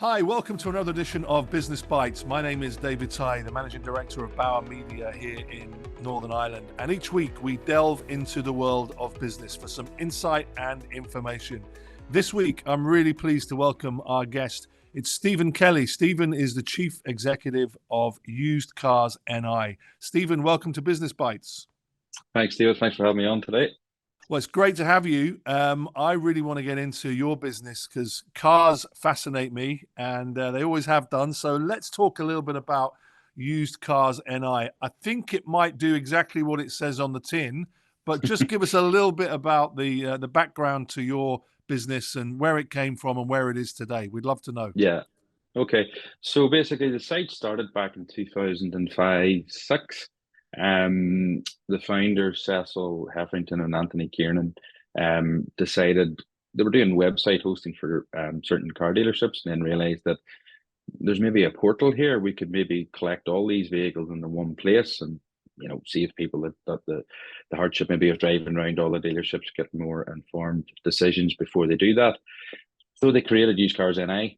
Hi, welcome to another edition of Business Bites. My name is David Ty, the Managing Director of Bauer Media here in Northern Ireland. And each week we delve into the world of business for some insight and information. This week, I'm really pleased to welcome our guest. It's Stephen Kelly. Stephen is the Chief Executive of Used Cars NI. Stephen, welcome to Business Bites. Thanks, David. Thanks for having me on today. Well, it's great to have you. I really want to get into your business because cars fascinate me and they always have done. So let's talk a little bit about Used Cars NI. I think it might do exactly what it says on the tin, but just give us a little bit about the background to your business and where it came from and where it is today. We'd love to know. Yeah. Okay. So basically, the site started back in 2005-6. The founders, Cecil Heffington and Anthony Kiernan, decided they were doing website hosting for certain car dealerships, and then realized that there's maybe a portal here. We could maybe collect all these vehicles into one place and save people that the hardship maybe of driving around all the dealerships, get more informed decisions before they do that. So they created Used Cars NI.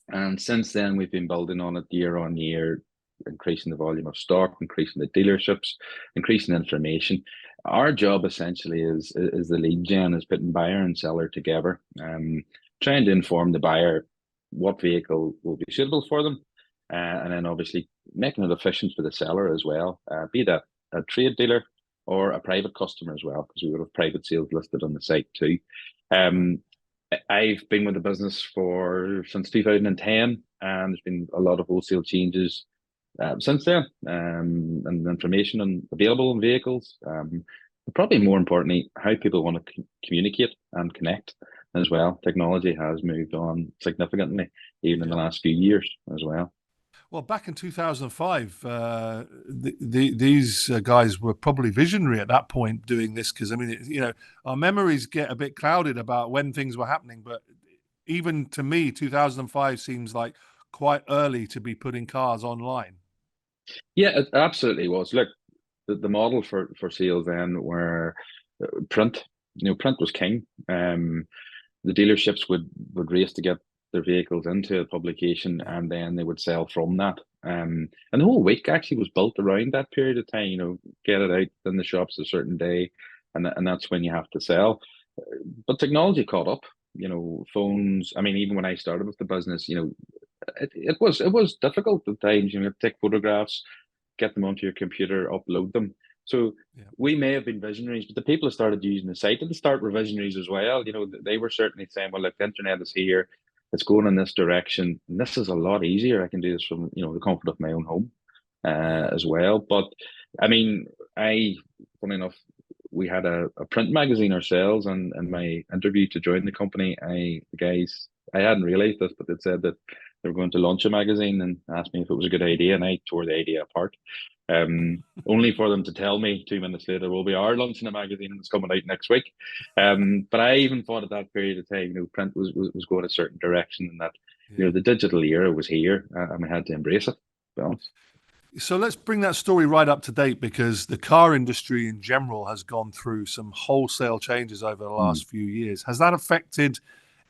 And since then, we've been building on it year on year, increasing the volume of stock, increasing the dealerships, increasing information. Our job essentially is the lead gen, is putting buyer and seller together, trying to inform the buyer what vehicle will be suitable for them, and then obviously making it efficient for the seller as well, be that a trade dealer or a private customer as well, because we would have private sales listed on the site too. I've been with the business since 2010, and there's been a lot of wholesale changes since then, and information available on vehicles. But probably more importantly, how people want to communicate and connect as well. Technology has moved on significantly, even in the last few years as well. Well, back in 2005, these guys were probably visionary at that point doing this because, I mean, our memories get a bit clouded about when things were happening. But even to me, 2005 seems like quite early to be putting cars online. Yeah, it absolutely was. Look, the model for sales then were print. Print was king. The dealerships would race to get their vehicles into a publication, and then they would sell from that. And the whole week actually was built around that period of time. Get it out in the shops a certain day, and that's when you have to sell. But technology caught up. Phones. I mean, even when I started with the business, it was difficult at times. You take photographs, get them onto your computer, upload them. So we may have been visionaries, but the people who started using the site at the start were visionaries as well. They were certainly saying, well, look, the internet is here, it's going in this direction, and this is a lot easier. I can do this from the comfort of my own home as well. But I mean, funny enough, we had a print magazine ourselves, and in my interview to join the company, the guys, I hadn't realized this, but they said that they were going to launch a magazine and asked me if it was a good idea, and I tore the idea apart. Only for them to tell me 2 minutes later, well, we are launching a magazine and it's coming out next week. But I even thought at that period of time, print was going a certain direction, and that the digital era was here, and we had to embrace it, to be honest. So let's bring that story right up to date, because the car industry in general has gone through some wholesale changes over the last few years. Has that affected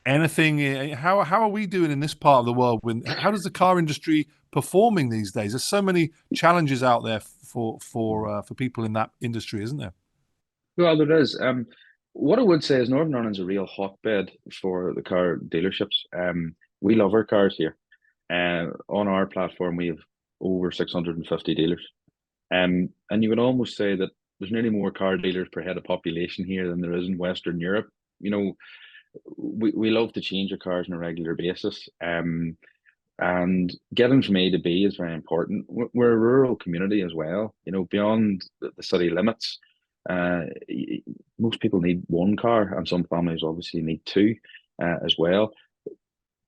anything? How are we doing in this part of the world? How does the car industry performing these days? There's so many challenges out there for people in that industry, isn't there? Well, there is. What I would say is Northern Ireland's a real hotbed for the car dealerships. We love our cars here. On our platform, we have over 650 dealers. And you would almost say that there's nearly more car dealers per head of population here than there is in Western Europe. We love to change our cars on a regular basis. And getting from A to B is very important. We're a rural community as well. Beyond the city limits, most people need one car, and some families obviously need two as well.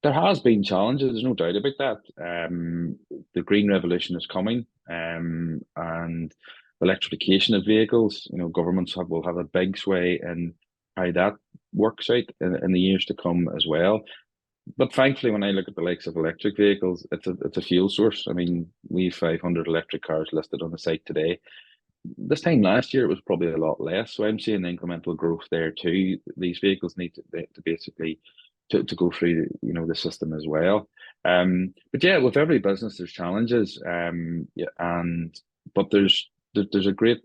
There has been challenges, there's no doubt about that. The green revolution is coming, and electrification of vehicles. Governments will have a big sway in how that works out in the years to come as well. But thankfully, when I look at the likes of electric vehicles, it's a fuel source. I mean, we have 500 electric cars listed on the site today. This time last year, it was probably a lot less. So I'm seeing incremental growth there too. These vehicles need to basically to go through the system as well. But yeah, with every business, there's challenges, yeah, but there's a great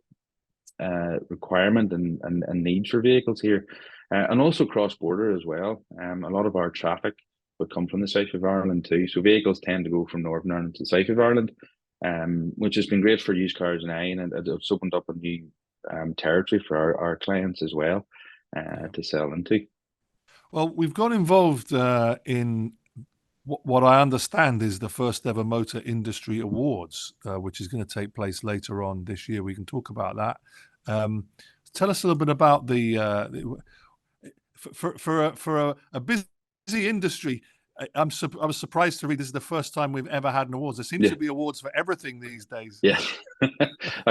requirement and need for vehicles here, and also cross border as well. A lot of our traffic would come from the south of Ireland too, so vehicles tend to go from Northern Ireland to the south of Ireland, which has been great for used cars now, and it's opened up a new territory for our clients as well Yeah. to sell into. Well, we've got involved in what I understand is the first ever Motor Industry Awards, which is going to take place later on this year. We can talk about that. Um, Tell us a little bit about for a busy industry. I was surprised to read this is the first time we've ever had an awards. There seems Yeah. to be awards for everything these days. Yes,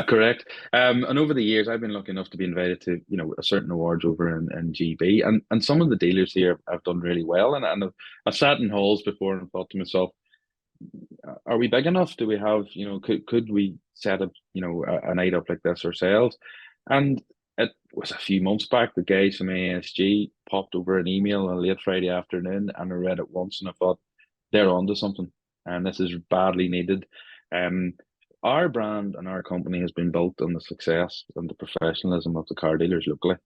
correct. And over the years, I've been lucky enough to be invited to, a certain awards over in GB, and some of the dealers here have done really well. And I've sat in halls before and thought to myself, are we big enough? Do we have, could we set up, a night up like this ourselves? And it was a few months back, the guys from ASG popped over an email on a late Friday afternoon, and I read it once, and I thought they're onto something, and this is badly needed. Um, our brand and our company has been built on the success and the professionalism of the car dealers locally,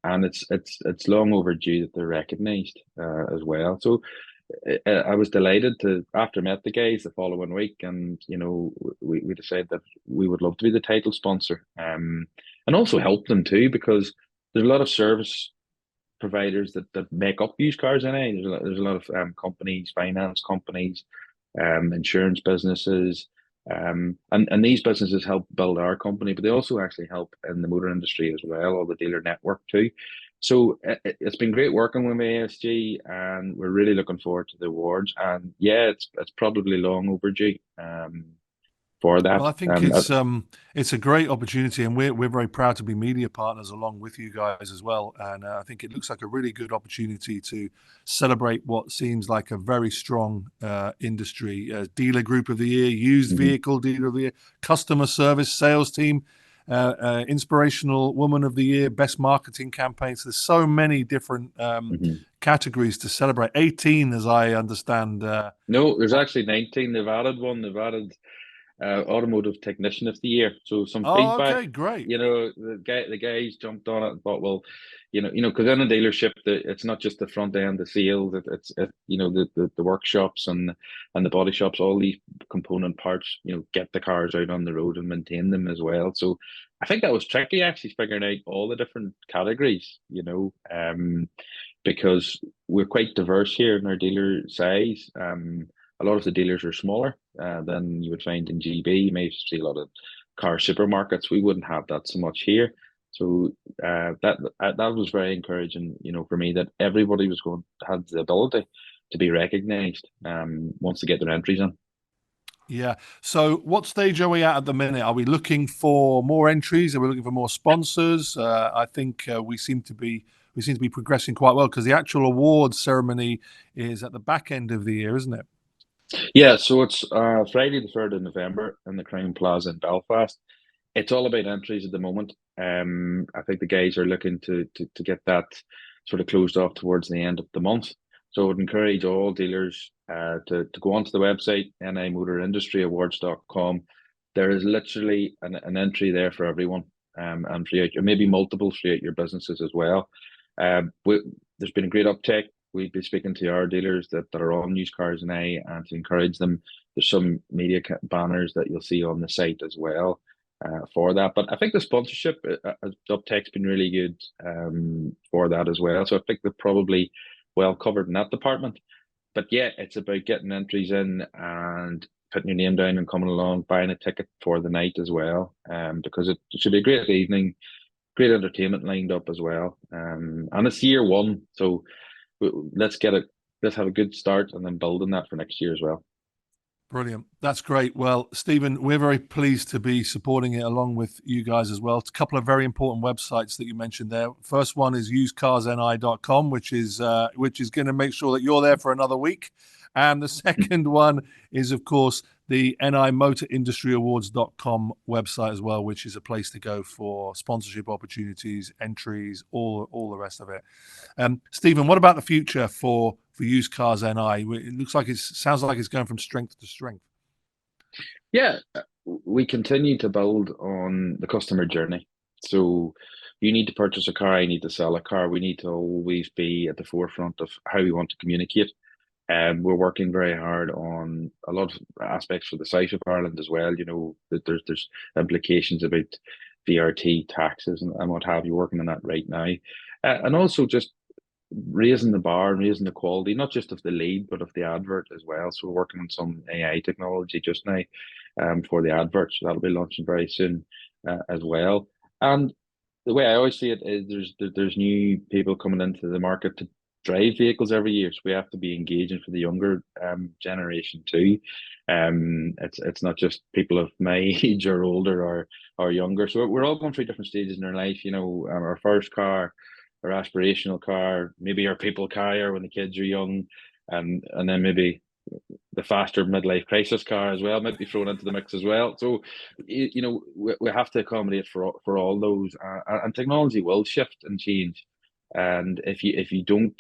and it's long overdue that they're recognised as well. So I was delighted to, after met the guys the following week, and we decided that we would love to be the title sponsor, and also help them too, because there's a lot of service providers that make up used cars in it. There's a lot of companies, finance companies, insurance businesses, and these businesses help build our company, but they also actually help in the motor industry as well, or the dealer network too. So it's been great working with ASG, and we're really looking forward to the awards. And yeah, it's probably long overdue for Well, that. I think it's a great opportunity, and we're very proud to be media partners along with you guys as well. And I think it looks like a really good opportunity to celebrate what seems like a very strong industry. Dealer Group of the Year, Used Mhm, Vehicle Dealer of the Year, Customer Service Sales Team, Inspirational Woman of the Year, Best Marketing Campaigns. There's so many different mhm. categories to celebrate. 18, as I understand. No, there's actually 19. They've added one. They've added automotive technician of the year. So some Oh, feedback. okay, great. The guys jumped on it and thought, well, because in a dealership, it's not just the front end, the sales, the workshops and the body shops, all these component parts, get the cars out on the road and maintain them as well. So I think that was tricky, actually figuring out all the different categories, because we're quite diverse here in our dealer size. A lot of the dealers are smaller than you would find in GB. You may see a lot of car supermarkets. We wouldn't have that so much here. So that was very encouraging, for me, that everybody had the ability to be recognised once they get their entries in. Yeah. So, what stage are we at the minute? Are we looking for more entries? Are we looking for more sponsors? I think we seem to be progressing quite well, because the actual awards ceremony is at the back end of the year, isn't it? Yeah, so it's Friday the 3rd of November in the Crown Plaza in Belfast. It's all about entries at the moment. I think the guys are looking to get that sort of closed off towards the end of the month. So I would encourage all dealers to go onto the website, nimotorindustry.awards.com. There is literally an entry there for everyone, and throughout, or maybe multiple throughout your businesses as well. There's been a great uptake. We've been speaking to our dealers that are on used cars now, and to encourage them. There's some media banners that you'll see on the site as well for that. But I think the sponsorship uptake's been really good for that as well. So I think they're probably well covered in that department. But yeah, it's about getting entries in and putting your name down and coming along, buying a ticket for the night as well, because it should be a great evening, great entertainment lined up as well. And it's year one, so let's get it. Let's have a good start and then build on that for next year as well. Brilliant. That's great. Well, Stephen, we're very pleased to be supporting it along with you guys as well. It's a couple of very important websites that you mentioned there. First one is usedcarsni.com, which is going to make sure that you're there for another week. And the second one is, of course, the NIMotorIndustryAwards.com website as well, which is a place to go for sponsorship opportunities, entries, all the rest of it. Stephen, what about the future for Used Cars NI? It looks like sounds like it's going from strength to strength. Yeah, we continue to build on the customer journey. So you need to purchase a car, you need to sell a car. We need to always be at the forefront of how we want to communicate. We're working very hard on a lot of aspects for the south of Ireland as well. You know, that there's implications about VRT taxes and what have you, working on that right now. And also just raising the bar and raising the quality, not just of the lead, but of the advert as well. So we're working on some AI technology just now for the adverts. That'll be launching very soon as well. And the way I always see it is there's new people coming into the market to drive vehicles every year. So we have to be engaging for the younger generation too. It's not just people of my age or older or younger. So we're all going through different stages in our life. You know, our first car, our aspirational car, maybe our people carrier when the kids are young, and then maybe the faster midlife crisis car as well might be thrown into the mix as well. So, you know, we have to accommodate for all those, and technology will shift and change. And if you don't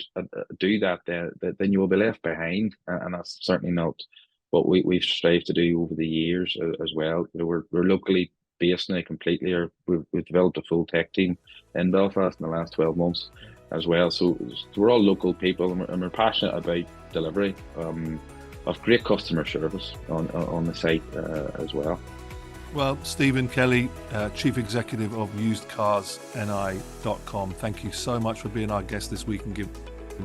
do that, then you will be left behind, and that's certainly not what we've strived to do over the years as well. You know, we're locally based now completely, or we've developed a full tech team in Belfast in the last 12 months as well. So we're all local people, and we're passionate about delivery of great customer service on the site as well. Well, Stephen Kelly, Chief Executive of UsedCarsNI.com, thank you so much for being our guest this week and giving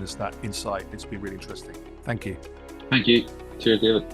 us that insight. It's been really interesting. Thank you. Thank you. Cheers, David.